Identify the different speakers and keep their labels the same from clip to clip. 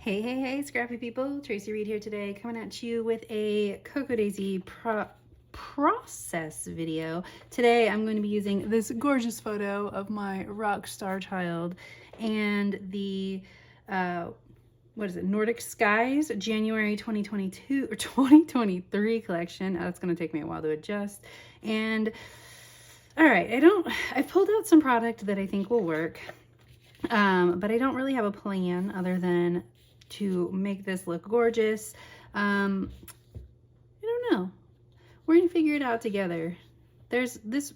Speaker 1: Hey, scrappy people. Tracy Reed here today, coming at you with a Cocoa Daisy process video. Today I'm going to be using this gorgeous photo of my rock star child and the Nordic Skies January 2022 or 2023 collection. That's going to take me a while to adjust. And all right, I pulled out some product that I think will work. But I don't really have a plan other than to make this look gorgeous. I don't know. We're gonna figure it out together. This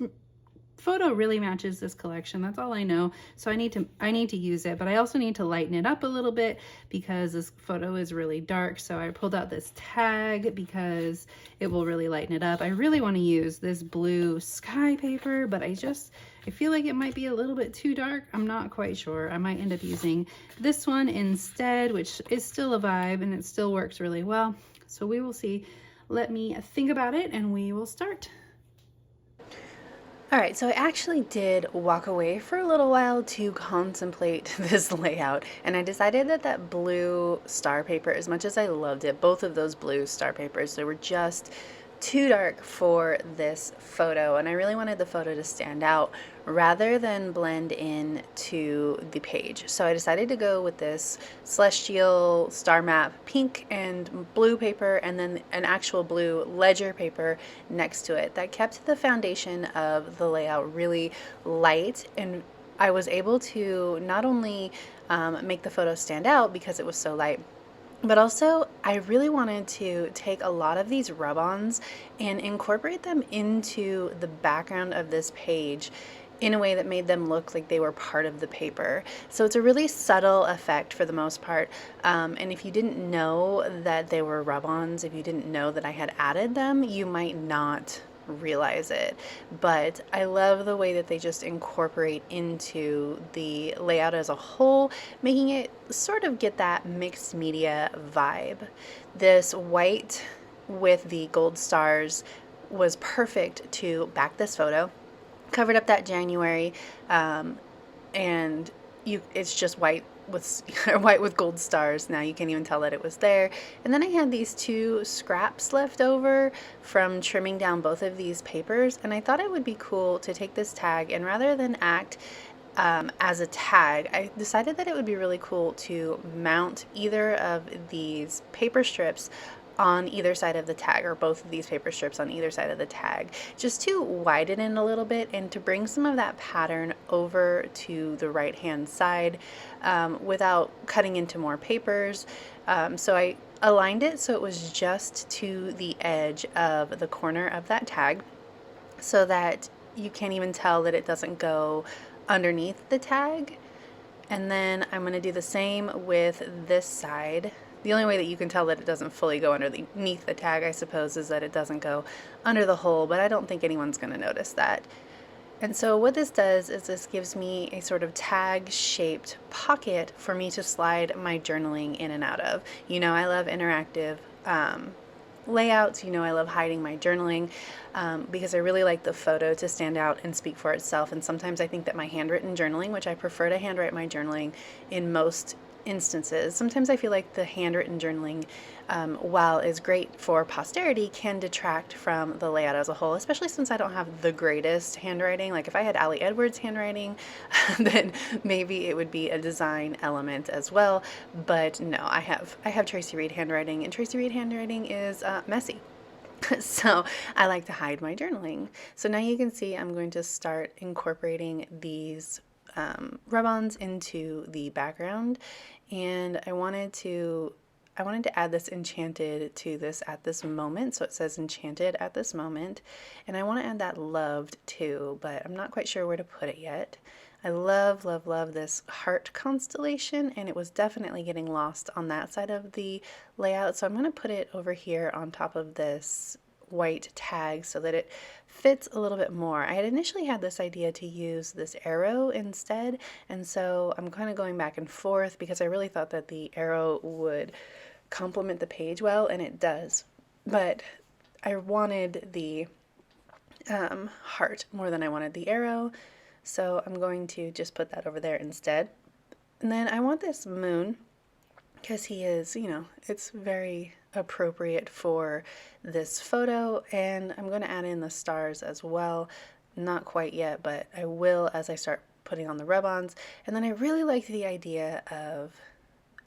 Speaker 1: photo really matches this collection. That's all I know. So I need to use it, but I also need to lighten it up a little bit because this photo is really dark. So I pulled out this tag because it will really lighten it up. I really want to use this blue sky paper, but I feel like it might be a little bit too dark. I'm not quite sure. I might end up using this one instead, which is still a vibe and it still works really well. So we will see. Let me think about it and we will start. All right, so I actually did walk away for a little while to contemplate this layout, and I decided that that blue star paper, as much as I loved it, both of those blue star papers, they were just too dark for this photo, and I really wanted the photo to stand out rather than blend in to the page. So I decided to go with this celestial star map pink and blue paper, and then an actual blue ledger paper next to it. That kept the foundation of the layout really light, and I was able to not only make the photo stand out because it was so light, but also, I really wanted to take a lot of these rub-ons and incorporate them into the background of this page in a way that made them look like they were part of the paper. So it's a really subtle effect for the most part. And if you didn't know that they were rub-ons, if you didn't know that I had added them, you might not realize it. But I love the way that they just incorporate into the layout as a whole, making it sort of get that mixed media vibe. This white with the gold stars was perfect to back this photo. Covered up that January, and it's just white with white with gold stars. Now you can't even tell that it was there. And then I had these two scraps left over from trimming down both of these papers, and I thought it would be cool to take this tag, and rather than act as a tag, I decided that it would be really cool to mount either of these paper strips on either side of the tag, or both of these paper strips on either side of the tag, just to widen it a little bit and to bring some of that pattern over to the right hand side without cutting into more papers. So I aligned it so it was just to the edge of the corner of that tag, so that you can't even tell that it doesn't go underneath the tag. And then I'm going to do the same with this side. The only way that you can tell that it doesn't fully go underneath the tag, I suppose, is that it doesn't go under the hole, but I don't think anyone's going to notice that. And so what this does is this gives me a sort of tag-shaped pocket for me to slide my journaling in and out of. You know, I love interactive layouts. You know, I love hiding my journaling because I really like the photo to stand out and speak for itself. And sometimes I think that my handwritten journaling, which I prefer to handwrite my journaling in most instances, sometimes I feel like the handwritten journaling, while is great for posterity, can detract from the layout as a whole, especially since I don't have the greatest handwriting. Like if I had Allie Edwards handwriting, then maybe it would be a design element as well. But no, I have Tracy Reed handwriting, and Tracy Reed handwriting is messy. So I like to hide my journaling. So now you can see I'm going to start incorporating these rub-ons into the background, and I wanted to add this enchanted to this at this moment, so it says enchanted at this moment, and I want to add that loved too, but I'm not quite sure where to put it yet. I love this heart constellation, and it was definitely getting lost on that side of the layout, so I'm going to put it over here on top of this white tag so that it fits a little bit more. I had initially had this idea to use this arrow instead, and so I'm kind of going back and forth because I really thought that the arrow would complement the page well, and it does. But I wanted the heart more than I wanted the arrow, so I'm going to just put that over there instead. And then I want this moon because he is, you know, it's very appropriate for this photo. And I'm going to add in the stars as well. Not quite yet, but I will as I start putting on the rub-ons. And then I really liked the idea of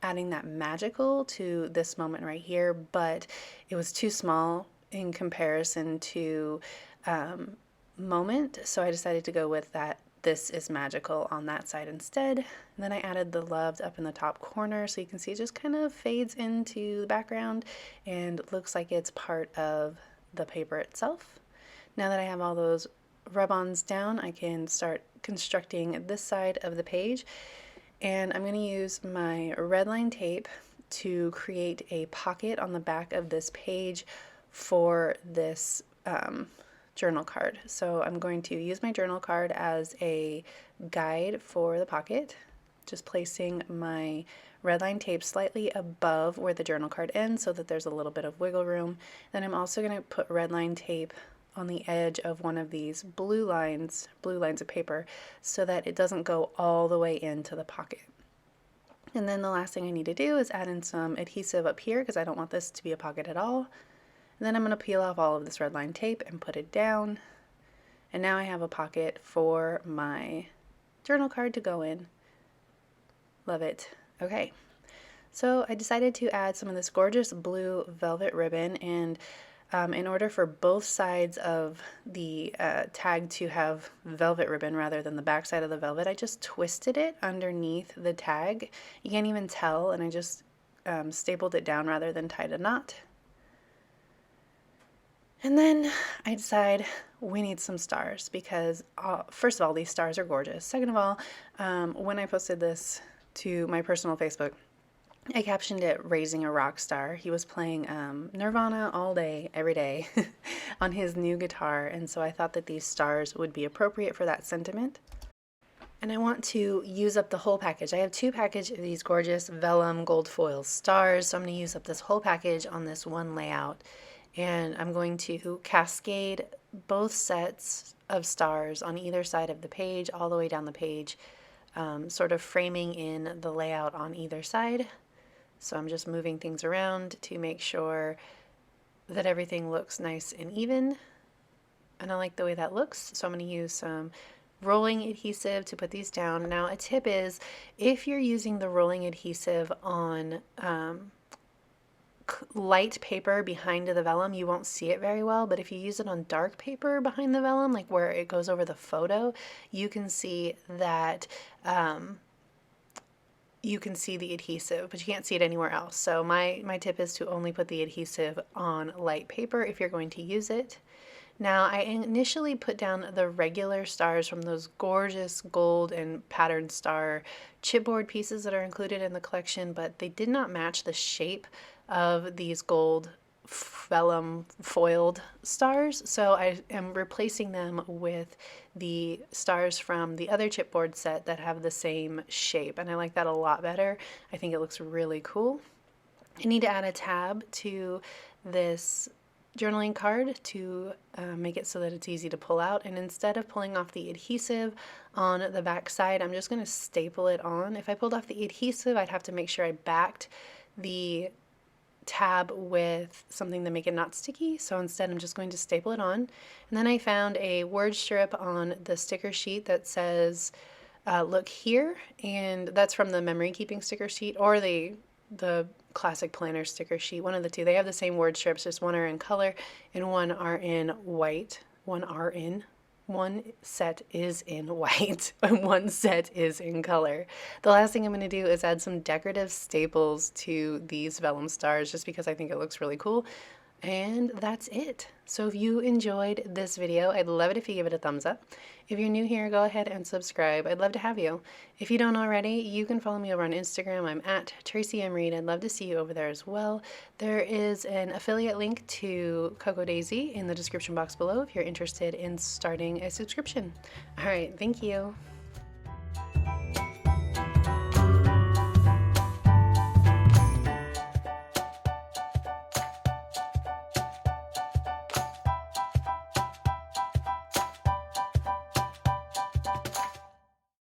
Speaker 1: adding that magical to this moment right here, but it was too small in comparison to moment, so I decided to go with that this is magical on that side instead. And then I added the loved up in the top corner, so you can see it just kind of fades into the background and looks like it's part of the paper itself. Now that I have all those rub-ons down, I can start constructing this side of the page, and I'm going to use my red line tape to create a pocket on the back of this page for this journal card. So I'm going to use my journal card as a guide for the pocket, just placing my red line tape slightly above where the journal card ends so that there's a little bit of wiggle room. Then I'm also going to put red line tape on the edge of one of these blue lines of paper, so that it doesn't go all the way into the pocket. And then the last thing I need to do is add in some adhesive up here because I don't want this to be a pocket at all. And then I'm going to peel off all of this red line tape and put it down. And now I have a pocket for my journal card to go in. Love it. Okay, so I decided to add some of this gorgeous blue velvet ribbon, and in order for both sides of the tag to have velvet ribbon rather than the back side of the velvet, I just twisted it underneath the tag. You can't even tell, and I just stapled it down rather than tied a knot. And then I decide we need some stars because first of all, these stars are gorgeous. Second of all, when I posted this to my personal Facebook, I captioned it "Raising a Rock Star." He was playing Nirvana all day, every day on his new guitar, and so I thought that these stars would be appropriate for that sentiment. And I want to use up the whole package. I have 2 packages of these gorgeous vellum gold foil stars, so I'm going to use up this whole package on this one layout. And I'm going to cascade both sets of stars on either side of the page, all the way down the page, sort of framing in the layout on either side. So I'm just moving things around to make sure that everything looks nice and even. And I like the way that looks, so I'm going to use some rolling adhesive to put these down. Now, a tip is, if you're using the rolling adhesive on light paper behind the vellum, you won't see it very well, but if you use it on dark paper behind the vellum, like where it goes over the photo, you can see that you can see the adhesive, but you can't see it anywhere else. So my tip is to only put the adhesive on light paper if you're going to use it. Now, I initially put down the regular stars from those gorgeous gold and patterned star chipboard pieces that are included in the collection, but they did not match the shape of these gold vellum foiled stars, so I am replacing them with the stars from the other chipboard set that have the same shape, and I like that a lot better. I think it looks really cool. I need to add a tab to this journaling card to make it so that it's easy to pull out, and instead of pulling off the adhesive on the back side, I'm just going to staple it on. If I pulled off the adhesive, I'd have to make sure I backed the tab with something to make it not sticky, so instead I'm just going to staple it on. And then I found a word strip on the sticker sheet that says look here, and that's from the memory keeping sticker sheet or the classic planner sticker sheet, one of the two. They have the same word strips, just one are in color and one are in white. One set is in white and one set is in color. The last thing I'm going to do is add some decorative staples to these vellum stars just because I think it looks really cool. And that's it. So if you enjoyed this video, I'd love it if you give it a thumbs up. If you're new here, go ahead and subscribe. I'd love to have you. If you don't already, you can follow me over on Instagram. I'm at Tracy M. Reed. I'd love to see you over there as well. There is an affiliate link to Cocoa Daisy in the description box below if you're interested in starting a subscription. All right, thank you.